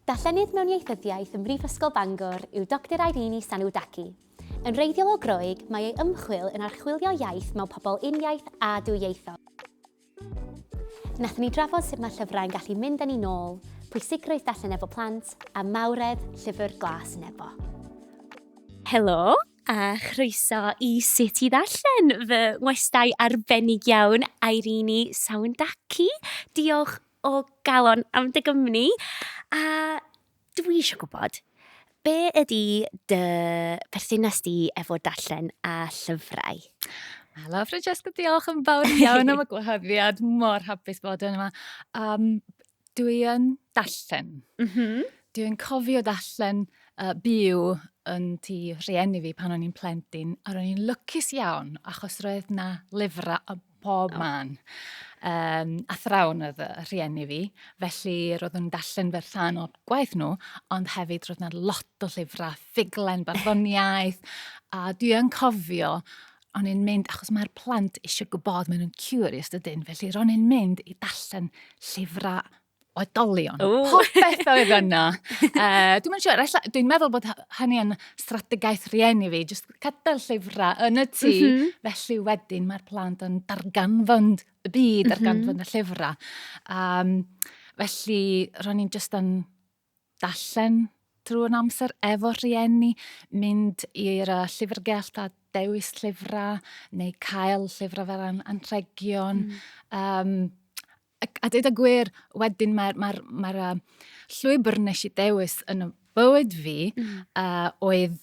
Darllenydd mewn ieithyddiaeth ym Mhrifysgol Bangor yw Dr Eirini Sanoudaki. Yn wreiddiol o Groeg, mae ei ymchwil yn archwilio iaith mewn pobl uniaith a dwyieithog. Nathon ni drafod sut mae llyfrau'n gallu mynd yn ei nôl, pwysigrwydd darllen efo plant a mawredd Llyfr Glas Nebo. Helo, a chroeso i Sut i Ddarllen, fy ngwestai arbennig iawn Eirini Sanoudaki. Diolch o galon am dy gymni. A dwi eisiau gwybod, be ydy dy perthynas di efo darllen a llyfrau? Helo, Francesca, diolch yn fawr iawn am y gwahoddiad. Mor hapus bod yn yma. Dwi yn darllen. Dwi'n cofio darllen byw yn tu rhieni fi pan o'n i'n plentyn, a ro'n i'n lwcus iawn achos roedd na lyfrau o bob man. Athrawn oedd y rhieni fi, felly roedd yn darllen fer rhan o'r gwaith nhw, ond hefyd roedd na lot o llyfrau, ffuglen, barddoniaeth, a dwi yn cofio o'n i'n mynd, achos mae'r plant eisiau gwybod, maen nhw'n curious dydyn, felly ro'n i'n mynd i darllen llyfrau oedolion. Pob beth oedd yna. Dwi'n meddwl bod hynny yn strategaeth rhieni fi, jyst cadael llyfrau yn y tŷ, felly wedyn mae'r plant yn darganfod y byd, darganfod y llyfrau. Felly ro'n i'n jyst yn darllen trwy'n amser efo rhieni, mynd i'r llyfrgell a dewis llyfrau, neu cael llyfrau fel anrhegion. A dweud y gwir, wedyn mae'r llwybr nes i dewis yn y bywyd fi oedd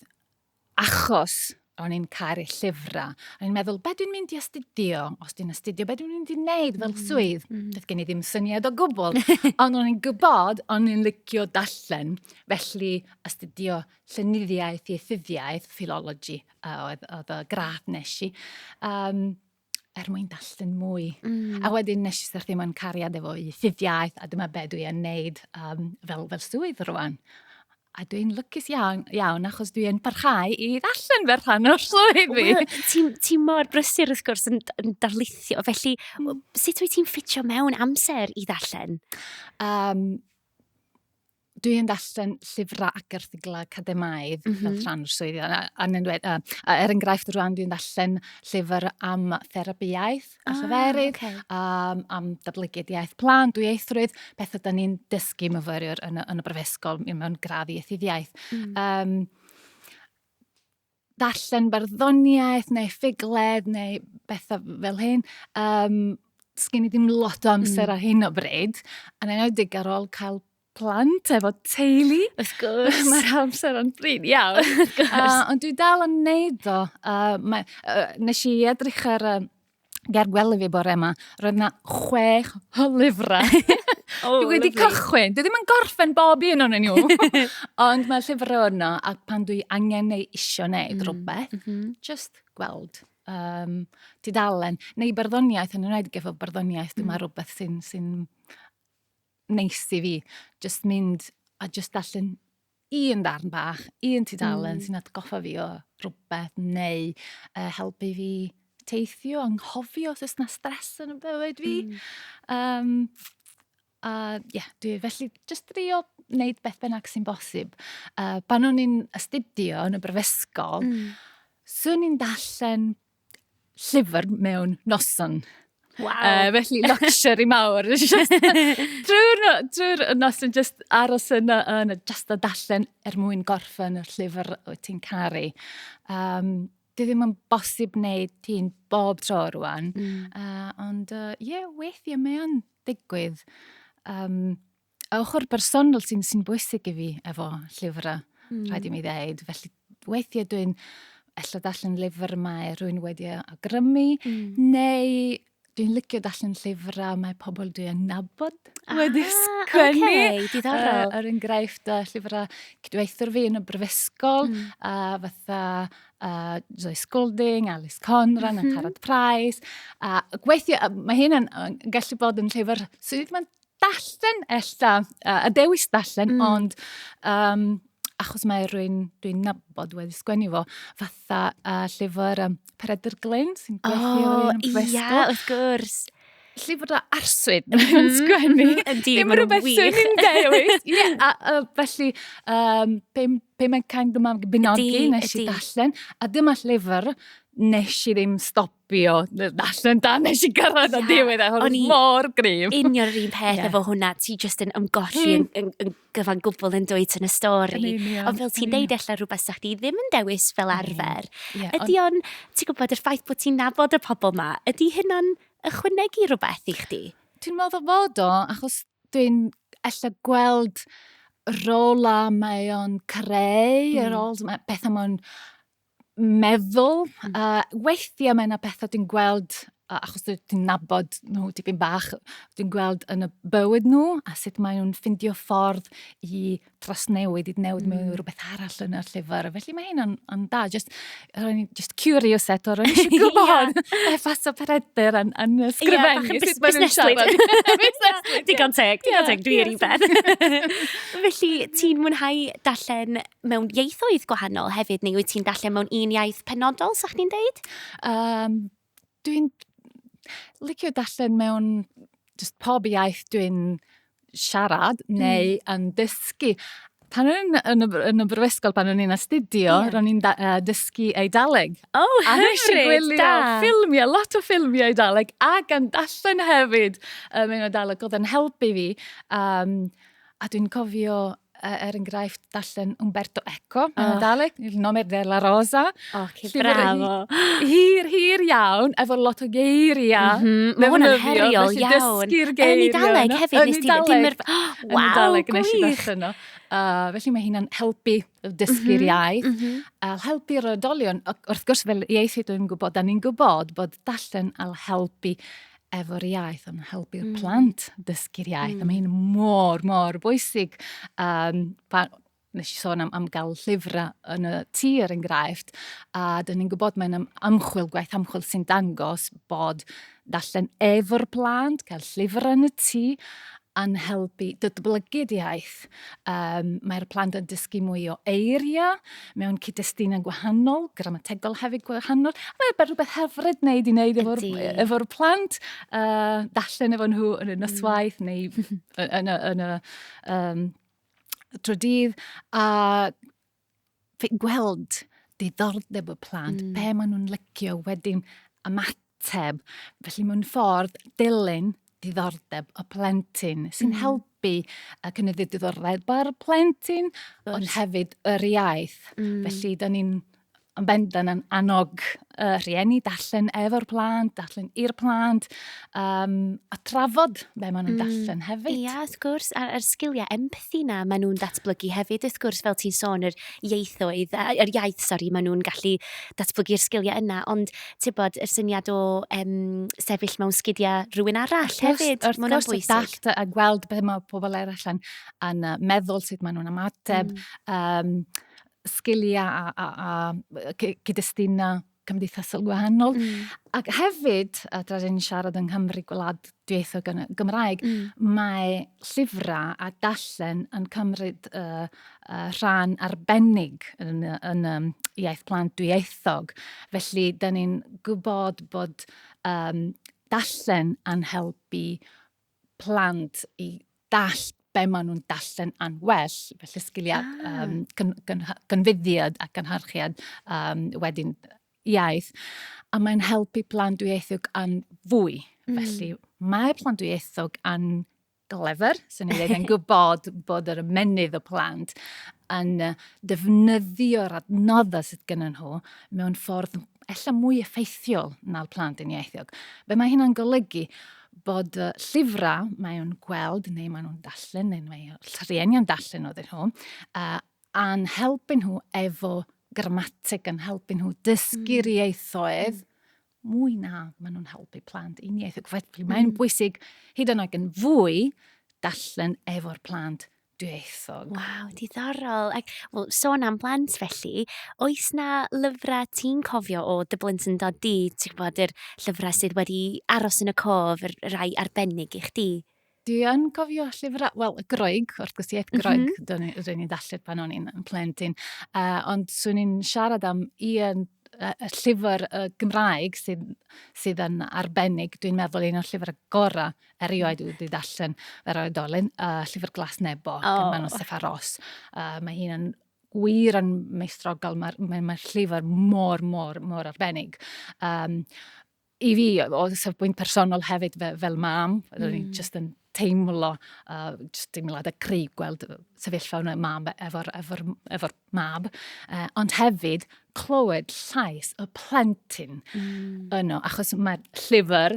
achos o'n i'n caru llyfrau. O'n i'n meddwl, be dwi'n mynd i astudio? Os dwi'n astudio, be dwi'n mynd i wneud fel swydd? Doedd gen i ddim syniad o gwbl. Ond o'n i'n gwybod, o'n i'n licio darllen. Felly astudio llenyddiaeth, ieithyddiaeth, philology, oedd y gradd nes i. Mwyn darllen mwy. A wedyn nes i ddim yn cariad efo ieithyddiaeth, a dyma be dwi'n neud fel swydd rwan. A dwi'n lwcus iawn achos dwi'n parhau i ddarllen fer rhan o'r swydd fi. Ti mor brysur wrth gwrs yn darlithio, felly sut wyt ti'n ffitio mewn amser i ddarllen? Dwi'n darllen llyfrau ac erthyglau academaidd fel rhan o'r swydd. Enghraifft rwan dwi'n darllen llyfr am therapi iaith a lleferydd, am datblygiad iaith plant, dwyieithrwydd, beth ydyn ni'n dysgu myfyriwr yn y Mhrifysgol mewn gradd ieithyddiaeth. Darllen barddoniaeth neu ffuglen neu bethau fel hyn. Sgyn i ddim lot o amser ar hyn o bryd, a enwedig ar ôl cael plant efo teulu. Wrth gwrs. Mae'r amser yn bryd iawn. Ond dwi dal yn neud o. Nes i edrych ar gergwely fi bore yma. Roedd yna 6 o lyfrau. Dwi wedi cychwyn. Dwi ddim yn gorffen bob un o'n nhw. Ond mae llyfrau yna, ac pan dwi angen neu isio neud rhywbeth, just gweld tudalen. Neu barddoniaeth, yn ymwneud efo barddoniaeth, dwi'n meddwl rhywbeth sy'n neis i fi, just mynd a just darllen un darn bach, un tudalen sy'n atgoffa fi o rhywbeth, neu helpu fi teithio, anghofio os oes na stres yn y bywyd fi. Felly just trio wneud beth bynnag sy'n bosib. Pan o'n i'n astudio yn y Mhrifysgol, swn i'n darllen llyfr mewn noson. Wow. Felly luxury mawr. Drwy'r noson just aros yna just a darllen mwyn gorffen y llyfr wyt ti'n caru. Dwi ddim yn bosib wneud ti'n bob tro rwan. Ond weithiau mae yn digwydd. Ochr bersonol sy'n bwysig i fi efo llyfrau, rhaid i mi ddeud. Felly weithiau dwi'n darllen lyfr mae rhywun wedi awgrymu, neu dwi'n licio darllen llyfrau mae pobl dwi'n nabod wedi sgwennu. Diddorol. Ar enghraifft llyfrau cydweithwyr fi yn y Mhrifysgol, fatha Zoe Skolding, Alice Conran, a Carad Price. Weithiau, mae hyn yn gallu bod yn llyfr sydd ddim yn darllen a dewis darllen, ond achos mae rhywun dwi'n nabod wedi sgwennu fo, fatha llyfr Peredur Glyn sy'n gweithio yn y Mhrifysgol. Wrth gwrs. llyfr o arswyd yn sgwennu. Dim rhywbeth wych. Dim dewis. Felly, pe mae'n kind yma binogi nes I darllen, a dyma llyfr nes I ddim stopio darllen nes I gyrraedd o diwedd, a hwn mor grif. Union yr un peth efo hwnna, ti just yn ymgolli yn gyfan gwbl yn dweud yn y stori. Ond fel ti'n deud allan rhywbeth sa'ch chi ddim yn dewis fel arfer. Ydy o'n, ti'n gwybod, yr ffaith bod ti'n nabod y pobl ma, ydy hynna'n ychwanegu rhywbeth I chdi? Dwi'n meddwl fod o, achos dwi'n ella gweld rola mae o'n creu, beth mae'n meddwl. Weithiau mae yna bethau dwi'n gweld, achos dwi'n nabod nhw dipyn bach, dwi'n gweld yn y bywyd nhw, a sut mae nhw'n ffindio ffordd I trosnewid, I newid mewn rhywbeth arall yn y llyfr. Felly mae hyn yn da, just curious eto, rwy'n eisiau gwybod effaith o peredur yn ysgrifennu. Digon teg, dwi'n un beth. Felly, ti'n mwynhau darllen mewn ieithoedd gwahanol hefyd, neu wyt ti'n darllen mewn un iaith penodol, sa'ch ni'n deud? Dwi'n licio darllen mewn just pob iaith dwi'n siarad neu yn dysgu. Pan o'n yn y Mhrifysgol, pan o'n i'n astudio, ro'n i'n dysgu Eidaleg. Hyfryd, da! Ffilmio, lot o ffilmio Eidaleg, ac yn darllen hefyd mewn Eidaleg, oedd yn helpu fi. A dwi'n cofio enghraifft darllen Umberto Eco mewn Eidaleg, Nomer de la Rosa. Que bravo! Hir iawn, efo lot o geiriau. Mae hwnna'n heriol iawn. Dysgu'r geiriau. Yn Eidaleg hefyd, nes ti... Waw, gwych! Felly mae hynna'n helpu dysgu'r iaith. Helpu'r oedolion, wrth gwrs fel ieithydd dwi'n gwybod, da ni'n gwybod bod darllen al helpu efo'r iaith, ond helpu'r plant dysgu'r iaith. A mae hyn mor bwysig. Nes I sôn am gael llyfrau yn y tir enghraifft, a dyn ni'n gwybod mae'n gwaith ymchwil sy'n dangos bod darllen efo'r plant, cael llyfr yn y tŷ, yn helpu datblygu'r iaith. Mae'r plant yn dysgu mwy o eiriau, mewn cyd-destun gwahanol, gramategol hefyd gwahanol. Mae'n rhywbeth hyfryd wneud I wneud efo'r plant, darllen efo nhw yn y noswaith neu yn y tro dydd. A gweld diddordeb y plant, be maen nhw'n licio wedyn ymateb. Felly mewn ffordd dilyn diddordeb y plentyn sy'n helpu cynyddu diddordeb ar plentyn, ond hefyd yr iaith. Felly, da ni'n bendan yn annog rhieni darllen efo'r plant, darllen i'r plant, a trafod be maen nhw'n darllen hefyd. Ia, wrth gwrs, a'r sgiliau empathi na maen nhw'n datblygu hefyd, wrth gwrs, fel ti'n sôn, yr iaith, maen nhw'n gallu datblygu'r sgiliau yna, ond ti'n bod, yr syniad o sefyll mewn sgidiau rhywun arall hefyd, wrth gwrs, dallt a gweld be mae pobl eraill yn meddwl sut maen nhw'n ymateb, sgiliau a cyd-destuna cymdeithasol gwahanol. Ac hefyd, tra ni'n siarad yng Nghymru gwlad dwyieithog yn y Gymraeg, mae llyfrau a darllen yn cymryd rhan arbennig yn iaith plant dwyieithog. Felly, da ni'n gwybod bod darllen yn helpu plant I dallt be maen nhw'n darllen yn well, felly sgiliau cynfyddiad a cynhyrchiad wedyn iaith, a mae'n helpu plant dwyieithog yn fwy. Felly mae plant dwyieithog yn glyfr, sy'n ei ddweud yn gwybod bod yr ymenydd o plant yn defnyddio'r adnoddau sydd gyda nhw mewn ffordd ella mwy effeithiol na'r plant yn ieithog. Be mae hynna'n golygu bod llyfrau mae'n gweld, neu maen nhw'n darllen, neu mae rhieni yn darllen oedden nhw, a'n helpu nhw efo gramatig, yn helpu nhw dysgu'r ieithoedd, mwy na maen nhw'n helpu plant uniaethog. Felly mae'n bwysig hyd yn oed yn fwy darllen efo'r plant dwyieithog. Waw, diddorol. Sôn am blant felly, oes na lyfrau ti'n cofio o dy blynt yn dod di, ti'n gwybod, yr llyfrau sydd wedi aros yn y cof, yr rai arbennig I chdi? Dwi yn cofio llyfrau, wel, y Groeg, wrth gwrs iaith Groeg, rydyn ni'n darllen pan o'n i'n plentyn, ond swn i'n siarad am un y llyfr Gymraeg sydd yn arbennig, dwi'n meddwl un o'r llyfr gorau erioed wedi darllen fer oedolyn, Llyfr Glas Nebo, gan Manon Sepharos. Mae hi'n yn wir yn meistrogol, mae'r llyfr mor arbennig. I fi, o safbwynt personol hefyd fel mam, roeddwn i just yn teimlo, just deimlad y cryf gweld sefyllfa yna mam efo'r mab, ond hefyd clywed llais y plentyn yno, achos mae'r llyfr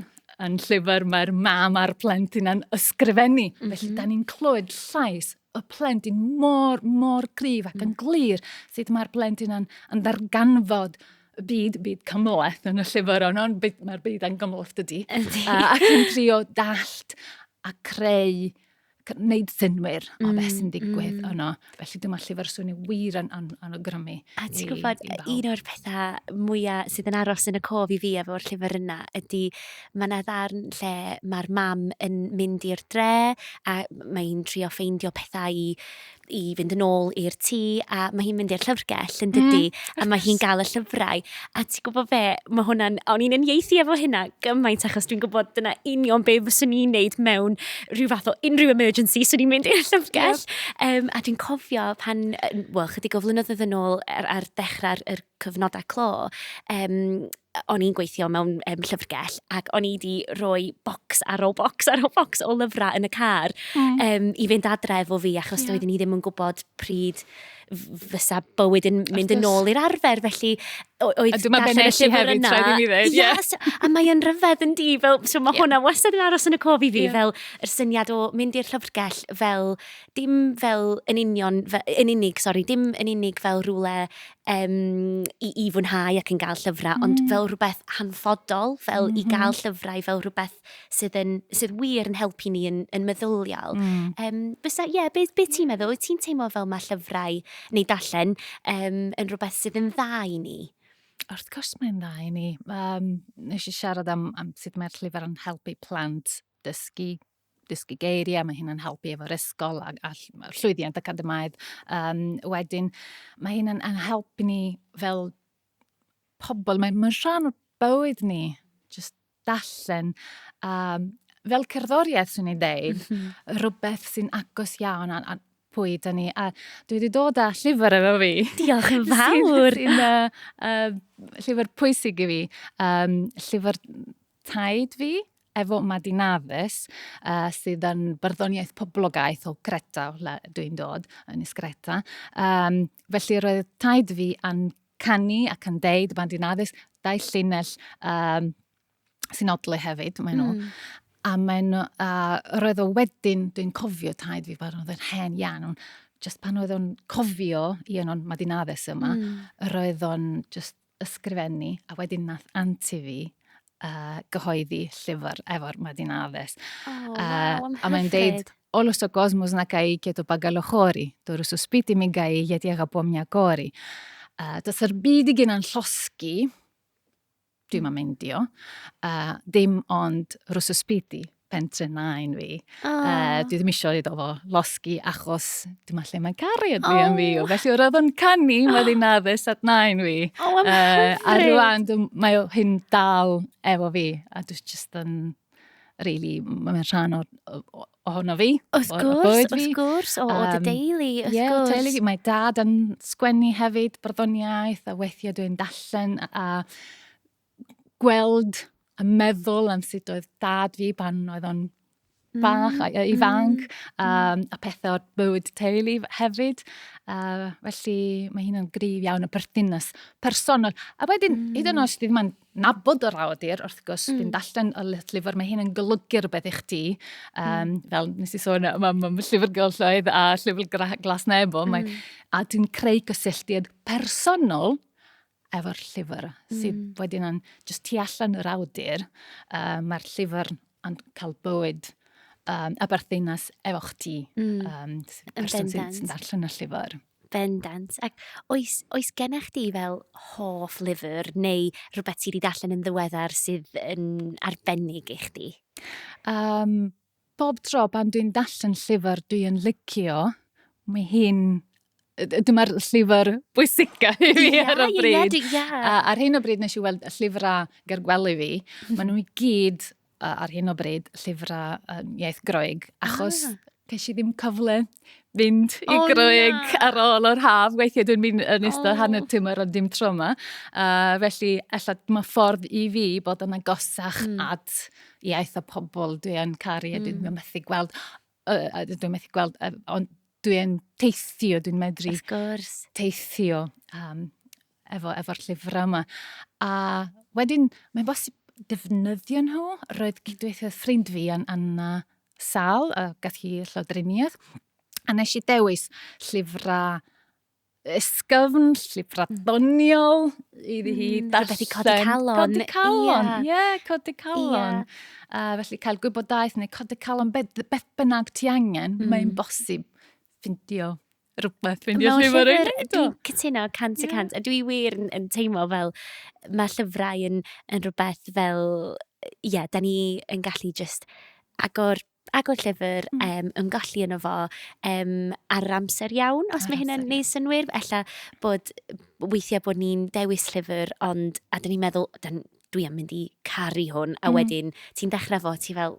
mae'r mam a'r plentyn yn ysgrifennu, felly da ni'n clywed llais y plentyn mor cryf ac yn glir, sut mae'r plentyn yn ddarganfod byd cymleth yn y llyfr ond mae'r byd yn gymleth dydy. Ac yn trio dallt a creu, wneud synwyr o beth sy'n digwydd yno. Felly dyma'r llyfr swn i wir yn awgrymu. A ti'n gwybod, un o'r pethau mwyaf sydd yn aros yn y cof i fi efo'r llyfr yna ydy mae yna ddarn lle mae'r mam yn mynd i'r dre a mae'n trio ffeindio pethau i fynd yn ôl i'r tŷ a mae hi'n mynd i'r llyfrgell yn dydy a mae hi'n gael y llyfrau a ti'n gwybod be, mae hwnna'n, o'n i'n ieithu efo hynna gymaint achos dwi'n gwybod dyna union be fyswn i'n neud mewn rhyw fath o unrhyw emergency swn i'n mynd i'r llyfrgell a dwi'n cofio pan, chydig o flynyddoedd yn ôl ar dechrau'r cyfnodau clo o'n i'n gweithio mewn llyfrgell ac o'n i wedi rhoi bocs ar ôl bocs o lyfrau yn y car i fynd adre efo fi achos doeddwn i ddim yn gwybod pryd fysa bywyd yn mynd yn ôl i'r arfer felly oedd darllen y llyfr yna a mae'n ryfedd yn di so mae hwnna wastad yn aros yn y cof i fi fel yr syniad o mynd i'r llyfrgell fel dim fel yn unig fel rhywle i fwynhau ac yn gael llyfrau ond fel rhywbeth hanfodol fel i gael llyfrau fel rhywbeth sydd wir yn helpu ni yn meddyliol be ti'n meddwl? Wyt ti'n teimlo fel mae llyfrau neu darllen yn rhywbeth sydd yn dda i ni? Wrth gwrs mae'n dda i ni. Nes i siarad am sut mae'r llyfr yn helpu plant dysgu geiriau, mae hyn yn helpu efo'r ysgol a llwyddiant academaidd. Wedyn, mae hyn yn helpu ni fel pobl, mae'n rhan o'r bywyd ni, just darllen. Fel cerddoriaeth sy'n ei dweud, rhywbeth sy'n agos iawn a pwy da ni. A dwi wedi dod â llyfr efo fi. Diolch yn fawr. Llyfr pwysig i fi. Llyfr taid fi efo Madinaddys sydd yn barddoniaeth poblogaidd o Greta, dwi'n dod yn Ysgreta. Felly roedd taid fi yn canu ac yn deud Madinaddys, 2 llinell sy'n odlu hefyd, maen nhw. A roedd o wedyn, dwi'n cofio taid fi, pan oedd yn hen iawn, just pan oedd o'n cofio un o'n Madinaddys yma, roedd o'n just ysgrifennu, a wedyn nath anti fi gyhoeddi llyfr efo'r Madinaddys. A mae'n deud, olwys o gosmos na gai keto pagalochori, dorus o spiti mi gai iediega pomnia gori. Dos yr byd i gyna'n llosgi, dwi'namendio, dim ond rwys o spiti pentre nain fi. Dwi ddim eisiau iddo fo losgi achos dim lle mae'n cariad fi yn fi. Felly roedd o'n canu Madinaddys at nain fi. A rwan mae hyn dal efo fi. A dwi'n just yn really, mae'n rhan ohono fi. Wrth gwrs, o dy deulu, wrth gwrs. Mae dad yn sgwennu hefyd barddoniaeth a weithiau dwi'n darllen a gweld a meddwl am sut oedd dad fi pan oedd o'n bach a ifanc a pethau o'r bywyd teulu hefyd. Felly mae hyn yn gryf iawn y perthynas personol. A wedyn, hyd yn oes dwi ddim yn nabod yr awdur, wrth gwrs, dwi'n darllen y llyfr, mae hyn yn golygu rhywbeth i chdi. Fel nes i sôn am Llyfr Glas Nebo, a dwi'n creu gysylltiad personol efo'r llyfr, sydd wedyn yn just tu allan yr awdur, mae'r llyfr yn cael bywyd a berthynas efo chdi, person sy'n darllen y llyfr. Bendant. Ac oes gennych chi fel hoff lyfr neu rhywbeth sydd wedi darllen yn ddiweddar sydd yn arbennig i chdi? Bob tro pan dwi'n darllen llyfr dwi'n licio, mae hyn dyma'r llyfr bwysica i fi ar y bryd. Ar hyn o bryd nes i weld y llyfrau ger gwely fi. Maen nhw i gyd ar hyn o bryd llyfrau iaith Groeg. Achos ces i ddim cyfle mynd i Groeg ar ôl o'r haf. Weithiau dwi'n mynd yn ystod hanner tymor ond dim tro yma. Felly, ella mae ffordd i fi bod yn agosach at iaith a pobl dwi'n caru a dwi'n methu gweld. Ond dwi'n teithio, dwi'n medru teithio efo'r llyfrau yma. A wedyn, mae'n bosib defnyddio nhw. Roedd cydweithio ffrind fi yn sal, gath hi llawdriniaeth. A nes i dewis llyfrau ysgyfn, llyfrau doniol, iddi hi darllen. Rhywbeth i codi calon. Codi calon, codi calon. Felly cael gwybodaeth neu codi calon beth bynnag ti angen, mae'n bosib ffindio rhywbeth, ffindio llyfr ein. Dwi'n cytuno 100%. A dwi wir yn teimlo fel mae llyfrau yn rhywbeth fel, da ni yn gallu just agor llyfr, yn gallu yno fo ar amser iawn, os mae hynny'n neud synwyr. Ella bod weithiau bod ni'n dewis llyfr, ond a dyn ni'n meddwl, dwi am mynd i caru hwn, a wedyn ti'n dechrau fo, ti fel,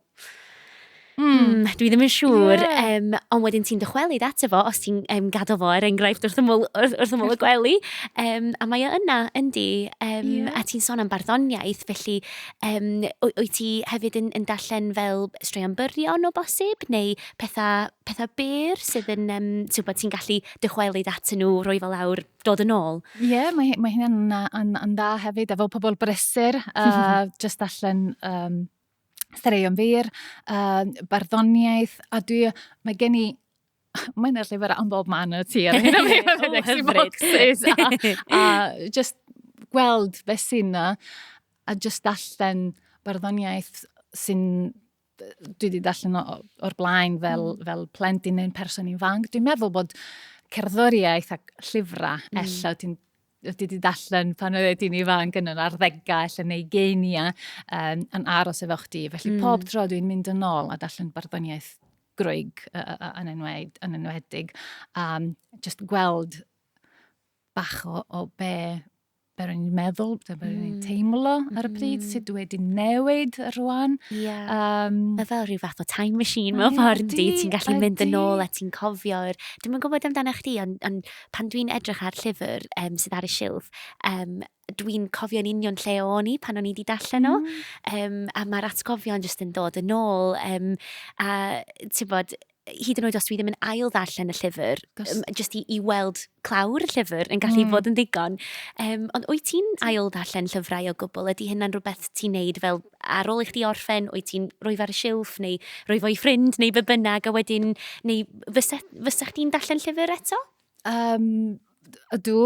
dwi ddim yn siŵr, ond wedyn ti'n dychwelyd ato fo, os ti'n gadael fo enghraifft wrth ymwyl y gwely, a mae o yna, yndi, a ti'n sôn am barddoniaeth, felly wyt ti hefyd yn darllen fel straeon byrion o bosib, neu pethau byr sydd yn, ti'n gallu dychwelyd ato nhw, roi fel awr, dod yn ôl? Mae hynny'n yn dda hefyd, efo pobl brysur, just darllen straeon byr, barddoniaeth, a mae gen i, mae'n llyfr am bob man y ti ar hyn o bryd, a just gweld beth sy'n na, a just darllen barddoniaeth sy'n, dwi wedi darllen o'r blaen fel plentyn neu'n person ifanc. Dwi'n meddwl bod cerddoriaeth ac llyfrau, ella wedi darllen pan oedd ti'n ifanc yn yr arddegau, ella neu geinia, yn aros efo chdi. Felly pob tro dwi'n mynd yn ôl a darllen barddoniaeth Groeg yn enwedig. Just gweld bach o be o'n i'n meddwl, be o'n i'n teimlo ar y pryd, sut wedi newid rwan. Mae fel rhyw fath o time machine mewn ffordd di, ti'n gallu mynd yn ôl a ti'n cofio. Dwi'n gwybod amdano chdi, ond pan dwi'n edrych ar llyfr sydd ar y silff, dwi'n cofio'n union lle o'n i pan o'n i wedi darllen o, a mae'r atgofion jyst yn dod yn ôl, a ti'n bod, hyd yn oed os dwi ddim yn ail ddarllen y llyfr, jyst i weld clawr y llyfr yn gallu bod yn ddigon. Ond wyt ti'n ail ddarllen llyfrau o gwbl? Ydy hynna'n rhywbeth ti'n neud fel ar ôl i chdi orffen, wyt ti'n rhoi fe ar y silff, neu rhoi fo i ffrind, neu be bynnag, a wedyn, neu fysa chdi'n darllen llyfr eto? Ydw,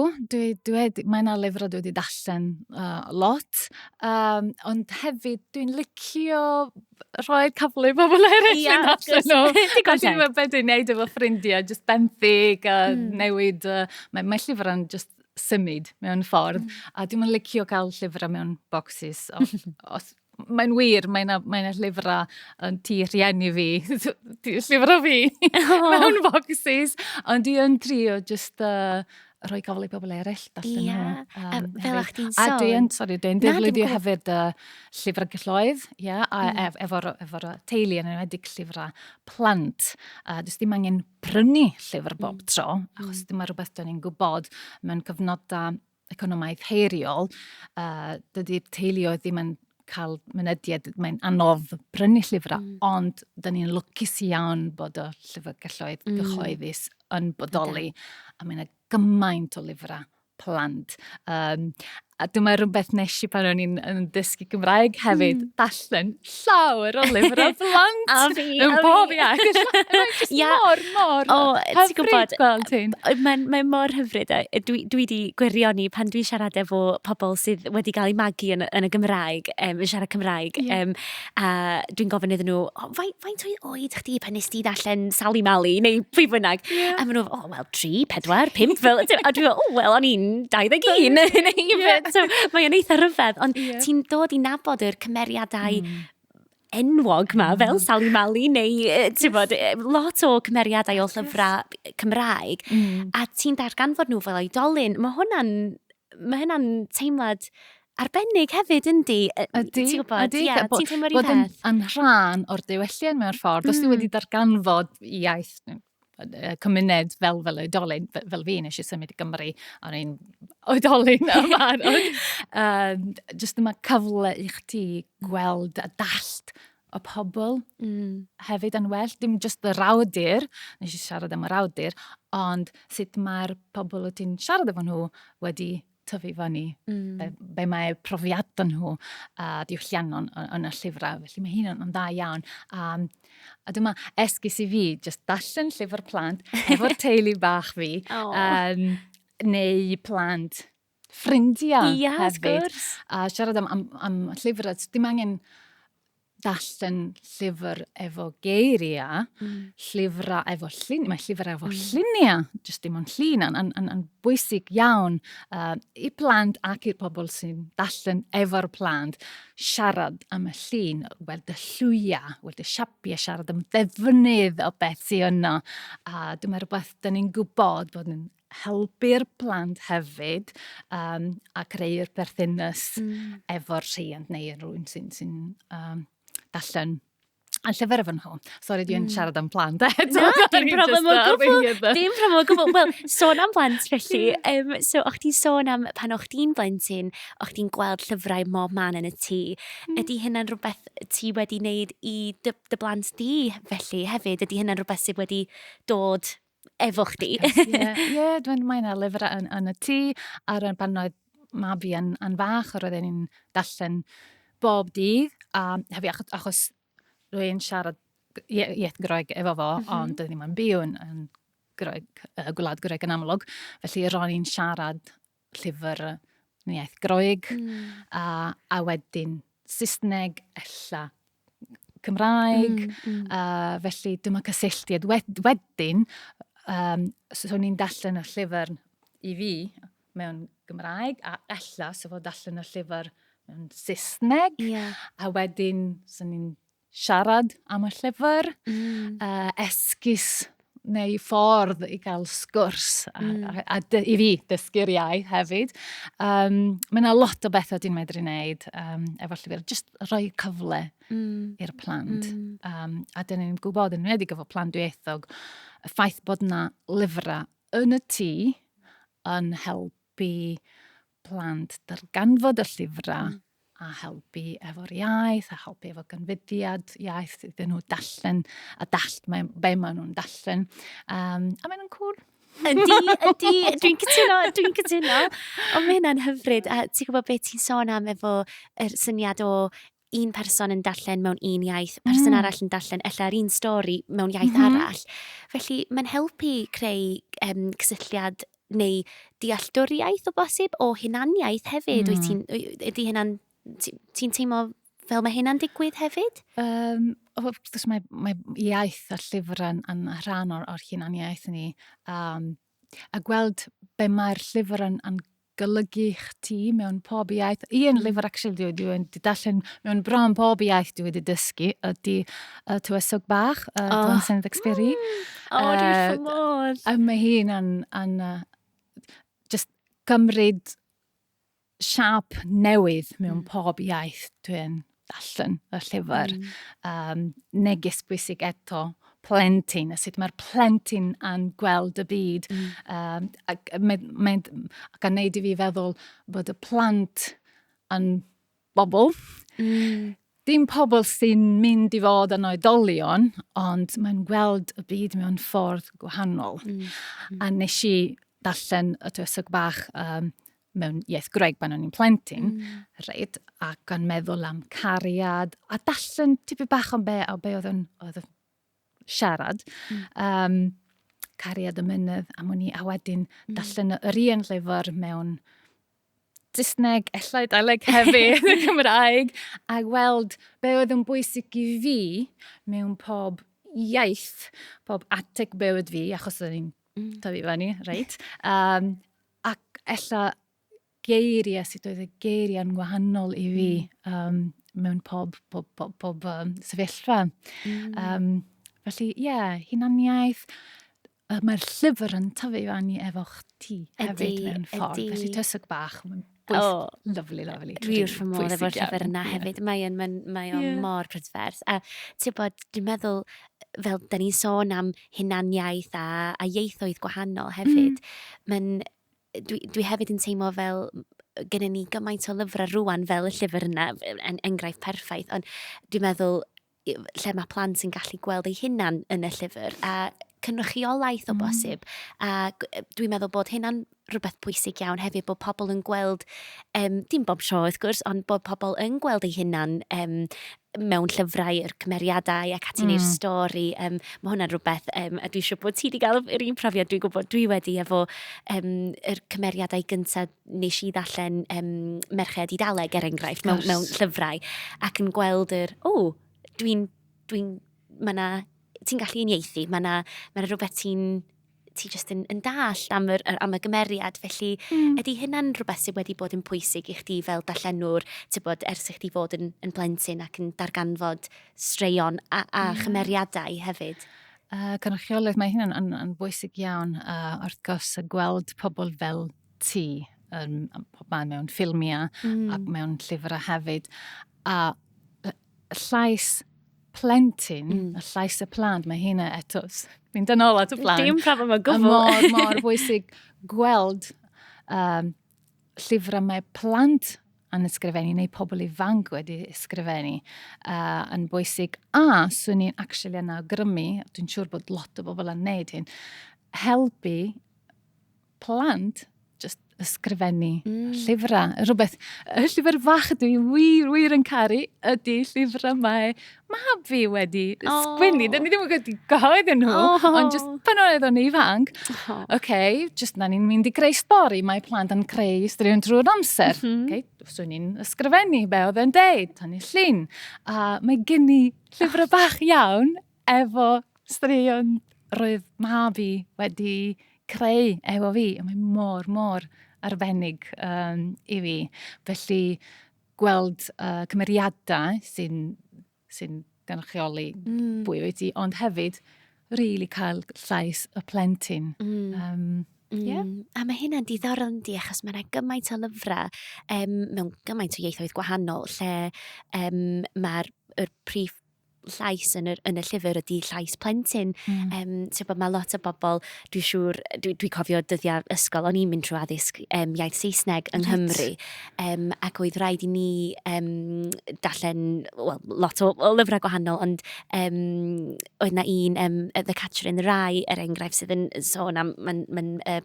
mae yna lyfrau dwi wedi darllen lot, ond hefyd dwi'n licio rhoi'r cyfle i bobl eraill yn darllen nhw. Dwi'n gwybod beth dwi'n neud efo ffrindiau, just benthyg a newid. Mae llyfrau'n just symud mewn ffordd, a dwi'n licio cael llyfrau mewn bocsys. Mae'n wir, mae'n llyfrau yn tu rhieni fi, llyfrau fi mewn bocsys, ond dwi'n trio just rhoi gofal i bobl eraill darllen nhw. Fel o'ch ti'n sôn. Dwi'n defnyddio hefyd llyfrau gylloedd, a efo'r teulu yn enwedig llyfrau plant. Does dim angen prynu llyfr bob tro, achos dim rhywbeth dyn ni'n gwybod mewn cyfnodau economaidd heiriol, dydy'r teuluoedd ddim yn cael mynediad, mae'n anodd prynu llyfrau, ond dyn ni'n lwcus iawn bod o llyfr gyhoeddus yn bodoli, a mae'n gymaint o lyfrau plant. A dyma rhywbeth nes i pan o'n i'n dysgu Gymraeg hefyd, darllen llawer o lyfrau plant. A fi. Yn bob iaith. Mor hyfryd gweld ti'n. Mae'n mor hyfryd. Dwi wedi gwirioni pan dwi'n siarad efo pobl sydd wedi cael eu magu yn y Gymraeg, yn siarad Cymraeg. A dwi'n gofyn iddyn nhw, faint oed chdi pan nes ti darllen Sally Mally, neu pwy bynnag? A maen nhw, 3, 4, 5, fel. A dwi'n meddwl, o'n i'n 21. So, mae o'n eitha rhyfedd, ond ti'n dod i nabod yr cymeriadau enwog ma, fel Sally Mally, neu lot o cymeriadau o llyfrau Cymraeg, a ti'n darganfod nhw fel oedolyn. Mae hwnna'n teimlad arbennig hefyd, yndi? Ti'n gwybod? Ti'n teimlo'r un peth? Bod yn rhan o'r diwylliant mewn ffordd, os ti wedi darganfod iaith cymuned fel oedolyn, fel fi nes i symud i Gymru, ar un oedolyn yma. Just yma cyfle i chdi gweld a dallt y pobl hefyd yn well. Dim just y rawdur, nes i siarad am y rawdur, ond sut mae'r pobl o ti'n siarad efo nhw wedi tyfu fyny. Be mae profiadau nhw diwylliannol yn y llyfrau. Felly mae hyn yn dda iawn. A dyma esgus i fi, just darllen llyfr plant efo'r teulu bach fi, neu plant ffrindiau hefyd. A siarad am llyfr, dim angen darllen llyfr efo geiriau, llyfrau efo lluniau, mae llyfr efo lluniau, jyst dim ond llun, yn bwysig iawn i plant ac i'r pobl sy'n darllen efo'r plant, siarad am y llun, weld y llwyau, weld y siapiau, siarad am ddefnydd o beth sy'n yno. A dyma rhywbeth dyn ni'n gwybod bod yn helpu'r plant hefyd a creu'r perthynas efo'r rhiant neu rhywun sy'n darllen a llyfr efo nhw. Sori, dwi'n siarad am plant. Na, dim problem o gwbl. Dim problem o gwbl. Wel, sôn am plant felly. So, o'ch ti'n sôn am pan o'ch ti'n blentyn, o'ch ti'n gweld llyfrau mob man yn y tŷ. Ydy hynna'n rhywbeth ti wedi wneud i dy blant di felly hefyd? Ydy hynna'n rhywbeth sydd wedi dod efo chdi? Ie, mae'n lyfr yn y tŷ, ar y pan oedd mab fi yn fach, roedd e'n darllen bob dydd, a hefyd achos rwy'n siarad iaith Groeg efo fo, ond doedd ddim yn byw yn Groeg, gwlad Groeg yn amlwg, felly ro'n i'n siarad llyfr iaith Groeg, a wedyn Saesneg, ella Cymraeg, felly dyma cysylltiad. Wedyn, so ni'n darllen y llyfr i fi mewn Gymraeg, a ella so fod darllen y llyfr mewn Saesneg, a wedyn so ni'n siarad am y llyfr, esgus neu ffordd i gael sgwrs, a i fi dysgu'r iaith hefyd. Mae yna lot o bethau dwi'n medru wneud efo llyfr, just rhoi cyfle i'r plant. A dyn ni'n gwybod yn wneud efo plant dwyieithog, y ffaith bod yna lyfrau yn y tŷ yn helpu plant darganfod y llyfrau a helpu efo'r iaith, a helpu efo gynfyddiad iaith, iddyn nhw darllen a dallt be maen nhw'n darllen. A maen nhw'n cŵl. Ydy, dwi'n cytuno. Ond mae hynna'n hyfryd, a ti'n gwybod beth ti'n sôn am efo yr syniad o un person yn darllen mewn un iaith, person arall yn darllen ella'r un stori mewn iaith arall. Felly mae'n helpu creu cysylltiad neu dealltwriaeth o bosib o hunaniaeth hefyd. Ydy hynna'n, ti'n teimlo fel mae hynna'n digwydd hefyd? Mae iaith a llyfr yn rhan o'r hunaniaeth ni. A gweld be mae'r llyfr yn golygu chdi mewn pob iaith. Un lyfr actually dwi'n darllen mewn bron pob iaith dwi wedi dysgu ydy Tywysog Bach, Don Saint-Exupéry. Dwi'n ffymodd. A mae hyn yn just gymryd siap newydd mewn pob iaith dwi'n darllen y llyfr. Neges bwysig eto plentyn, a sut mae'r plentyn yn gweld y byd. Ac yn neud i fi feddwl bod y plant yn bobl. Dim pobl sy'n mynd i fod yn oedolion, ond mae'n gweld y byd mewn ffordd gwahanol. A nes i darllen y Tywysog Bach mewn iaith Groeg pan o'n i'n plentyn, ac yn meddwl am cariad, a darllen tipyn bach o be oedd yn siarad, cariad y mynydd, a wedyn darllen yr un llyfr mewn Saesneg, ella Daleg hefyd, y Cymraeg, a gweld be oedd yn bwysig i fi mewn pob iaith, pob ateg bywyd fi, achos oedd ni'n tyfu fyny, ac ella geiriau, sut oedd y geiriau'n wahanol i fi, mewn pob sefyllfa. Felly, hunaniaeth, mae'r llyfr yn tyfu fan i efo chdi hefyd mewn ffordd. Felly tysig bach, mae'n lyflu. Dwi wrth fy modd efo'r llyfr yna hefyd. Mae o'n mor prydferth. A ti'n bod, dwi'n meddwl, fel da ni'n sôn am hunaniaeth a ieithoedd gwahanol hefyd, dwi hefyd yn teimlo fel gyda ni gymaint o lyfrau rwan fel y llyfr yna, enghraifft perffaith, ond dwi'n meddwl lle mae plant yn gallu gweld eu hunan yn y llyfr a cynrychiolaeth o bosib. A dwi'n meddwl bod hynna'n rhywbeth pwysig iawn hefyd, bod pobl yn gweld, dim bob tro wrth gwrs, ond bod pobl yn gweld eu hunan mewn llyfrau, yr cymeriadau ac ati neu'r stori. Mae hwnna'n rhywbeth, a dwi'n siŵr bod ti wedi cael yr un profiad, dwi'n gwybod dwi wedi efo yr cymeriadau gyntaf nes i ddarllen Merched Idaleg enghraifft mewn llyfrau, ac yn gweld ti'n gallu uniaethu, mae rhywbeth ti just yn dallt am y gymeriad, felly ydy hynna'n rhywbeth sydd wedi bod yn pwysig i chdi fel darllenwr, ti'n bod ers i chdi fod yn plentyn ac yn darganfod straeon a chymeriadau hefyd? Cynrychiolaeth, mae hynna'n yn bwysig iawn, wrth gwrs gweld pobl fel ti, mewn ffilmio ac mewn llyfrau hefyd, a llais plentyn, y llais y plant, mae hynna eto, mynd yn ôl at y plant. Dim problem o gwbl. Mor bwysig gweld llyfrau mae plant yn ysgrifennu, neu pobl ifanc wedi ysgrifennu, yn bwysig. A swn i'n actually yn awgrymu, dwi'n siŵr bod lot o bobl yn neud hyn, helpu plant just ysgrifennu llyfrau. Rhywbeth, y llyfr fach dwi wir yn caru ydy llyfrau mae fi wedi sgwennu. Dyn ni ddim yn gwybod gyhoeddi nhw, ond just pan oedd o'n ifanc. Just na ni'n mynd i greu stori, mae plant yn creu straeon drwy'r amser. Swn i'n ysgrifennu be oedd yn deud, tan i llun. Mae gen i llyfrau bach iawn efo straeon roedd fi wedi creu efo fi. Mae mor arbennig i fi. Felly gweld cymeriadau sy'n gynrychioli bwy wyt ti, ond hefyd really cael llais y plentyn. A mae hynna'n diddorol yndi, achos mae yna gymaint o lyfrau mewn gymaint o ieithoedd gwahanol, lle mae'r prif llais yn y llyfr ydy llais plentyn. Mae lot o bobl, dwi'n siŵr, dwi'n cofio dyddiau ysgol, o'n i'n mynd trwy addysg iaith Saesneg yng Nghymru, ac oedd rhaid i ni darllen lot o lyfrau gwahanol, ond oedd na un, The Catcher in the Rye, enghraifft sydd yn sôn am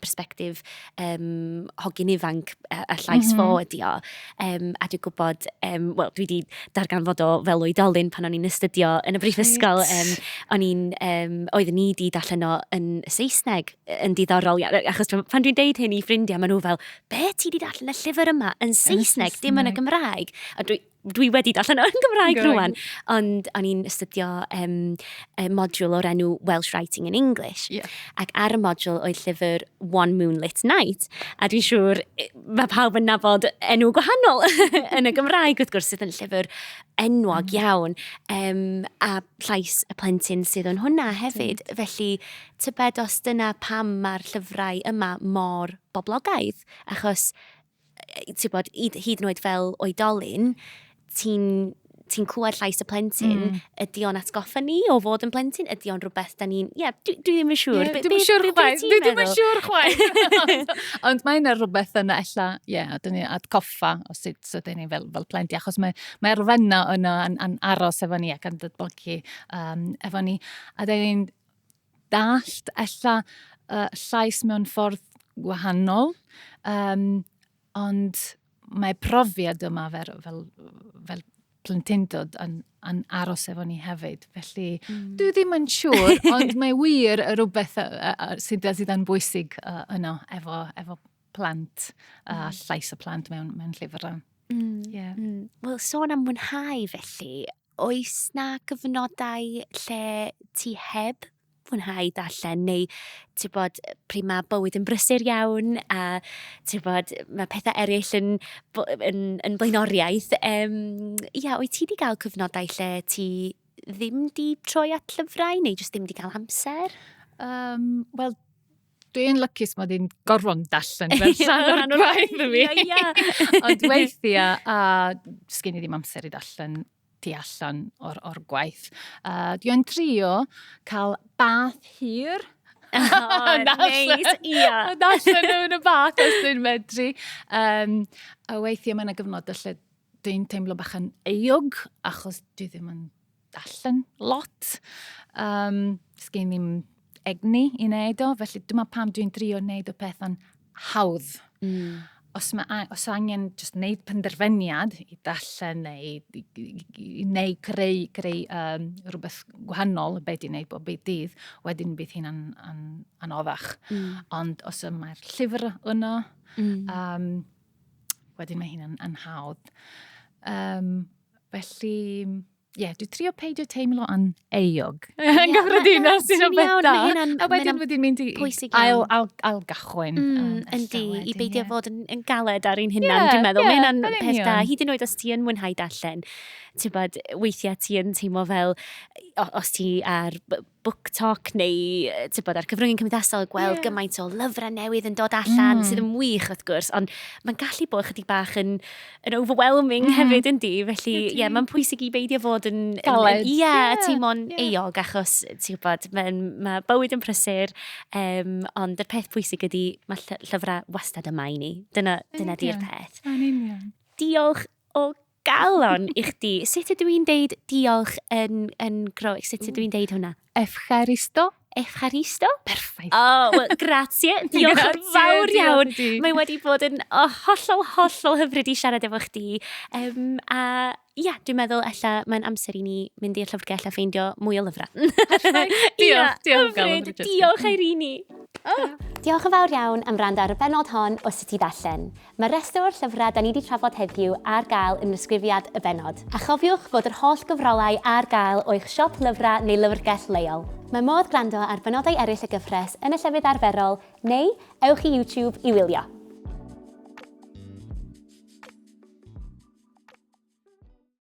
perspektif hogyn ifanc a llais fo ydi o. A dwi'n gwybod, dwi wedi darganfod o fel oedolyn pan o'n i'n astudio yn y Mhrifysgol, oedden ni wedi darllen o yn Saesneg yn diddorol, achos pan dwi'n deud hyn i ffrindiau, maen nhw fel, be ti wedi darllen y llyfr yma yn Saesneg, dim yn y Gymraeg? A dwi wedi darllen o yn Gymraeg rwan, ond o'n i'n astudio modiwl o'r enw Welsh Writing in English, ac ar y modiwl oedd llyfr One Moonlit Night, a dwi'n siŵr mae pawb yn nabod enw gwahanol yn y Gymraeg, wrth gwrs, sydd yn llyfr enwog iawn, a llais y plentyn sydd yn hwnna hefyd. Felly, tybed os dyna pam mae'r llyfrau yma mor boblogaidd, achos ti'n bod, hyd yn oed fel oedolyn, ti'n clywed llais y plentyn, ydy o'n atgoffa ni o fod yn plentyn? Ydy o'n rhywbeth da ni'n... dwi ddim yn siŵr. Dwi ddim yn siŵr chwaith. Ond mae'n rhywbeth yna ella, dyn ni atgoffa o sut ydyn ni fel plentyn, achos mae erfenna yna yn aros efo ni ac yn dydbogi efo ni. A dyn ni'n dallt ella llais mewn ffordd gwahanol, ond mae profiad yma fel plentyndod yn aros efo ni hefyd. Felly, dwi ddim yn siŵr, ond mae wir rhywbeth sydd yn bwysig yno efo plant, llais y plant mewn llyfrau. Wel, sôn am mwynhau felly, oes na gyfnodau lle ti heb fwynhau darllen, neu ti'n bod, pryd mae bywyd yn brysur iawn, a ti'n bod, mae pethau eraill yn blaenoriaeth. Wyt ti wedi cael cyfnodau lle ti ddim di troi at llyfrau, neu jyst ddim di cael amser? Wel, dwi'n lycus mod i'n gorfod darllen fel rhan o'r gwaith y fi. Ond weithiau, sgyn i ddim amser i darllen tu allan o'r gwaith. Dwi'n trio cael bath hir. Neis, ia. Darllen mewn y bath os dwi'n medru. A weithiau mae'n gyfnod lle dwi'n teimlo bach yn euog, achos dwi ddim yn darllen lot. Sgyn ddim egni i wneud o, felly dyma pam dwi'n drio wneud o peth yn hawdd. Os angen just wneud penderfyniad i darllen neu creu rhywbeth gwahanol, beth i'n wneud bob beth dydd, wedyn bydd hi'n anoddach. Ond os mae'r llyfr yno, wedyn mae hi'n yn hawdd. Felly, dwi'n trio peidio teimlo yn euog. Yn gyffredinol sy'n o beth da. A wedyn wedyn mynd i ail gachwyn. Yndi, i beidio fod yn galed ar ein hunan, dwi'n meddwl. Mae hynna'n peth da. Hyd yn oed os ti yn mwynhau darllen, ti'n bod, weithiau ti yn teimlo fel, os ti ar book talk neu ti'n bod, ar cyfryngau cymdeithasol gweld gymaint o lyfrau newydd yn dod allan, sydd yn wych wrth gwrs, ond mae'n gallu bod chydig bach yn overwhelming hefyd yndi, felly mae'n pwysig i beidio fod yn galed. Teimlo'n euog, achos ti'n bod, mae bywyd yn prysur, ond y peth pwysig ydy, mae llyfrau wastad yma i ni. Dyna di'r peth. Diolch o galon i chdi. Sut ydw i'n deud diolch yn Groeg? Sut ydw i'n deud hwnna? Efcharisto. Efcharisto? Perffaith. Grazie. Diolch yn fawr iawn. Mae wedi bod yn hollol hyfryd i siarad efo chdi. Dwi'n meddwl mae'n amser i ni mynd i'r llyfrgell a ffeindio mwy o lyfrau. Diolch Eirini. Diolch yn fawr iawn am wrando ar y bennod hon o Sut i Ddarllen. Mae restr o'r llyfrau da ni wedi trafod heddiw ar gael yn ysgrifiad y bennod. A chofiwch fod yr holl gyfrolau ar gael o'ch siop lyfrau neu lyfrgell leol. Mae modd gwrando ar benodau eraill y gyfres yn y llefydd arferol, neu ewch i YouTube i wylio.